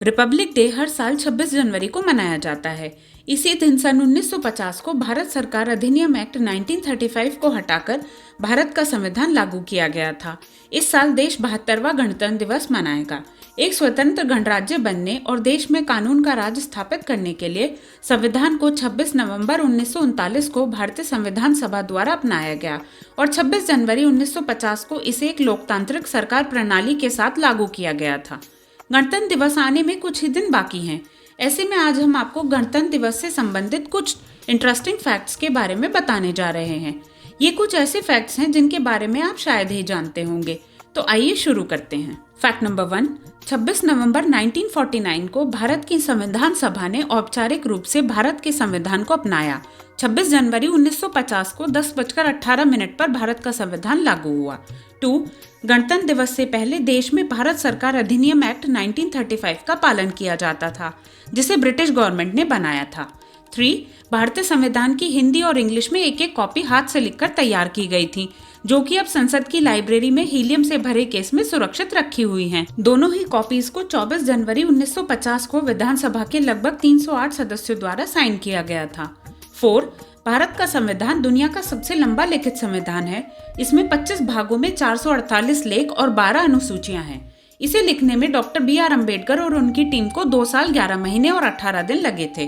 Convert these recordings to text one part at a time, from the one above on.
Republic day हर साल 26 जनवरी को मनाया जाता है। इसी दिन सन 1950 को भारत सरकार अधिनियम एक्ट 1935 को हटाकर भारत का संविधान लागू किया गया था। इस साल देश 72वां गणतंत्र दिवस मनाएगा। एक स्वतंत्र गणराज्य बनने और देश में कानून का राज स्थापित करने के लिए संविधान को 26 नवंबर 1939 को भारतीय संविधान सभा द्वारा अपनाया गया और 26 जनवरी 1950 को इसे एक लोकतांत्रिक सरकार प्रणाली के साथ लागू किया गया था। गणतंत्र दिवस आने में कुछ ही दिन बाकी हैं। ऐसे में आज हम आपको गणतंत्र दिवस से संबंधित कुछ इंटरेस्टिंग फैक्ट्स के बारे में बताने जा रहे हैं। ये कुछ ऐसे फैक्ट्स हैं जिनके बारे में आप शायद ही जानते होंगे। तो आइए शुरू करते हैं। फैक्ट नंबर 1, 26 नवंबर 1949 को भारत की संविधान सभा ने औपचारिक रूप से भारत के संविधान को अपनाया। 26 जनवरी 1950 को 10:18 पर भारत का संविधान लागू हुआ। 2, गणतंत्र दिवस से पहले देश में भारत सरकार अधिनियम एक्ट 1935 का पालन किया जाता था, जिसे ब्रिटिश गवर्नमेंट ने बनाया था। 3, भारतीय संविधान की हिंदी और इंग्लिश में एक एक कॉपी हाथ से लिखकर तैयार की गई थी, जो कि अब संसद की लाइब्रेरी में हीलियम से भरे केस में सुरक्षित रखी हुई हैं। दोनों ही कॉपीज को 24 जनवरी 1950 को विधानसभा के लगभग 308 सदस्यों द्वारा साइन किया गया था। 4, भारत का संविधान दुनिया का सबसे लंबा लिखित संविधान है। इसमें 25 भागों में 448 लेख और 12 अनुसूचियां हैं। इसे लिखने में डॉक्टर BR अम्बेडकर और उनकी टीम को 2 साल 11 महीने और 18 दिन लगे थे।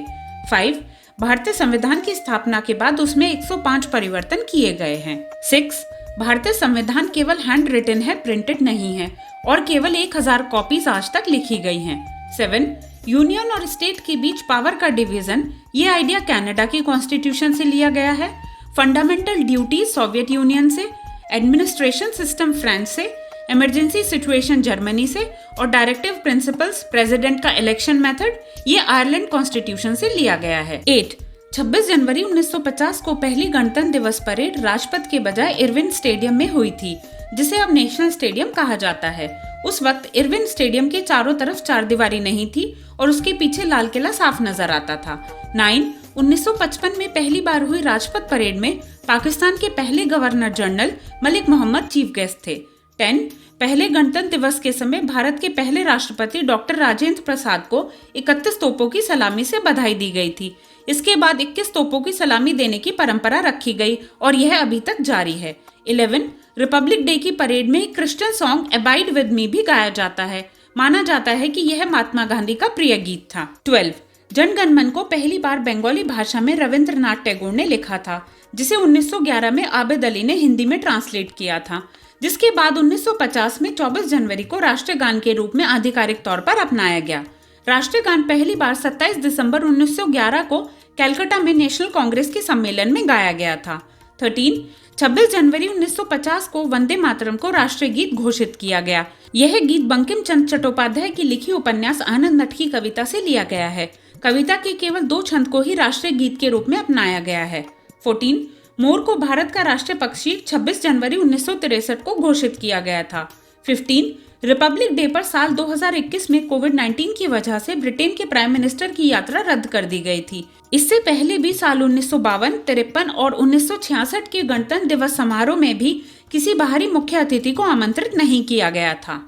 5, भारतीय संविधान की स्थापना के बाद उसमें 105 परिवर्तन किए गए हैं। 6, भारतीय संविधान केवल हैंड रिटन है, प्रिंटेड नहीं है और केवल 1000 कॉपीज आज तक लिखी गई हैं। 7, यूनियन और स्टेट के बीच पावर का डिवीजन, ये आइडिया कनाडा की कॉन्स्टिट्यूशन से लिया गया है। फंडामेंटल ड्यूटीज सोवियत यूनियन से, एडमिनिस्ट्रेशन सिस्टम फ्रांस से, इमरजेंसी सिचुएशन जर्मनी से और डायरेक्टिव प्रिंसिपल्स, प्रेसिडेंट का इलेक्शन मेथड, ये आयरलैंड कॉन्स्टिट्यूशन से लिया गया है। 8, 26 जनवरी 1950 को पहली गणतंत्र दिवस परेड राजपथ के बजाय इरविन स्टेडियम में हुई थी, जिसे अब नेशनल स्टेडियम कहा जाता है। उस वक्त इरविन स्टेडियम के चारों तरफ चारदीवारी नहीं थी और उसके पीछे लाल किला साफ नजर आता था। 9, 1955 में पहली बार हुई राजपथ परेड में पाकिस्तान के पहले governor general Malik Mohammad chief guest थे। 10, पहले गणतंत्र दिवस के समय भारत के पहले राष्ट्रपति डॉक्टर राजेंद्र प्रसाद को 31 तोपों की सलामी से बधाई दी गई थी। इसके बाद 21 तोपों की सलामी देने की परंपरा रखी गई और यह अभी तक जारी है। 11, रिपब्लिक डे की परेड में Christian song abide with me भी गाया जाता है। माना जाता है कि यह महात्मा गांधी का प्रिय गीत था। 12, जन गण मन को पहली बार बंगाली भाषा में रविंद्रनाथ टैगोर ने लिखा था, जिसे 1911 में आबिद अली ने हिंदी में ट्रांसलेट किया था, जिसके बाद 1950 में 24 जनवरी को राष्ट्रीय गान के रूप में आधिकारिक तौर पर अपनाया गया। राष्ट्रीय गान पहली बार 27 दिसंबर 1911 को कलकत्ता में नेशनल कांग्रेस के सम्मेलन में गाया गया था। 13, 26 जनवरी 1950 को वंदे मातरम को राष्ट्रीय गीत घोषित किया गया। यह गीत बंकिम चंद्र चट्टोपाध्याय की लिखी उपन्यास आनंद नट की कविता से लिया गया है। कविता के केवल 2 छंद को ही राष्ट्रीय गीत के रूप में अपनाया गया है। 14, मोर को भारत का राष्ट्रीय पक्षी 26 जनवरी 1963 को घोषित किया गया था। 15, रिपब्लिक डे पर साल 2021 में कोविड-19 की वजह से ब्रिटेन के प्राइम मिनिस्टर की यात्रा रद्द कर दी गई थी। इससे पहले भी साल 1952, 53 और 1966 के गणतंत्र दिवस समारोह में भी किसी बाहरी मुख्य अतिथि को आमंत्रित नहीं किया गया था।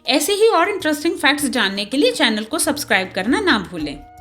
ऐसे ही और इंटरेस्टिंग फैक्ट्स जानने के लिए चैनल को सब्सक्राइब करना ना भूलें।